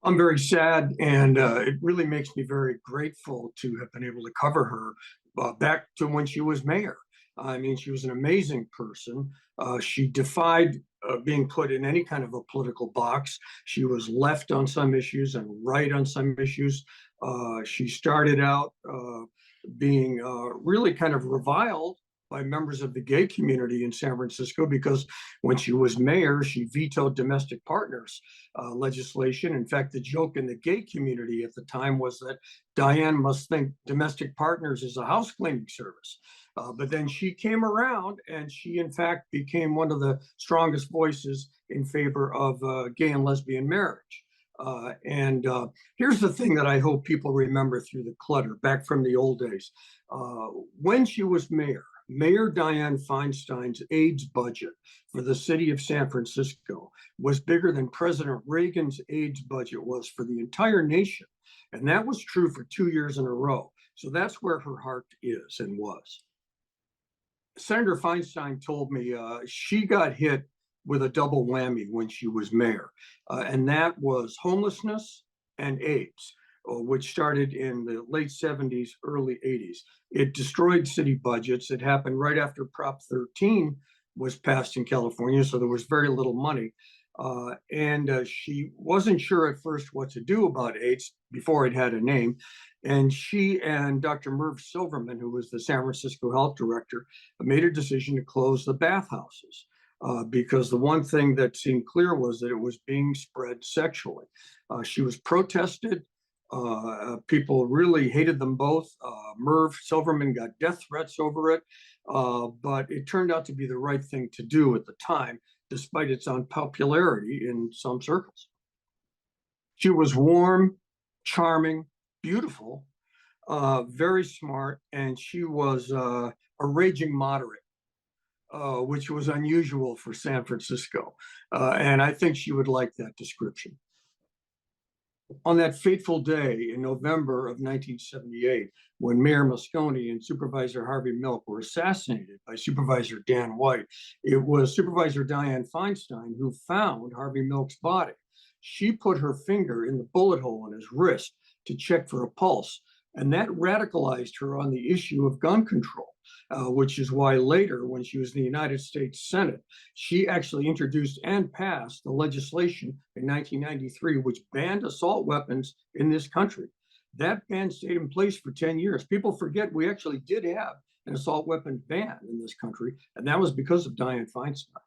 I'm very sad, and it really makes me very grateful to have been able to cover her back to when she was mayor. I mean, she was an amazing person. She defied being put in any kind of a political box. She was left on some issues and right on some issues. She started out being really kind of reviled by members of the gay community in San Francisco because when she was mayor, she vetoed domestic partners legislation. In fact, the joke in the gay community at the time was that Dianne must think domestic partners is a house cleaning service. But then she came around and she, in fact, became one of the strongest voices in favor of gay and lesbian marriage. And here's the thing that I hope people remember through the clutter back from the old days. When she was mayor, Mayor Dianne Feinstein's AIDS budget for the city of San Francisco was bigger than President Reagan's AIDS budget was for the entire nation. And that was true for 2 years in a row. So that's where her heart is and was. Senator Feinstein told me she got hit with a double whammy when she was mayor, and that was homelessness and AIDS, which started in the late 70s, early 80s. It destroyed city budgets. It happened right after Prop 13 was passed in California, so there was very little money. And she wasn't sure at first what to do about AIDS before it had a name. And she and Dr. Merv Silverman, who was the San Francisco health director, made a decision to close the bathhouses. Because the one thing that seemed clear was that it was being spread sexually. She was protested. People really hated them both. Merv Silverman got death threats over it, but it turned out to be the right thing to do at the time, despite its unpopularity in some circles. She was warm, charming, beautiful, very smart, and she was a raging moderate. Which was unusual for San Francisco. And I think she would like that description. On that fateful day in November of 1978, when Mayor Moscone and Supervisor Harvey Milk were assassinated by Supervisor Dan White, it was Supervisor Dianne Feinstein who found Harvey Milk's body. She put her finger in the bullet hole in his wrist to check for a pulse, and that radicalized her on the issue of gun control. Which is why later, when she was in the United States Senate, she actually introduced and passed the legislation in 1993, which banned assault weapons in this country. That ban stayed in place for 10 years. People forget we actually did have an assault weapon ban in this country, and that was because of Dianne Feinstein.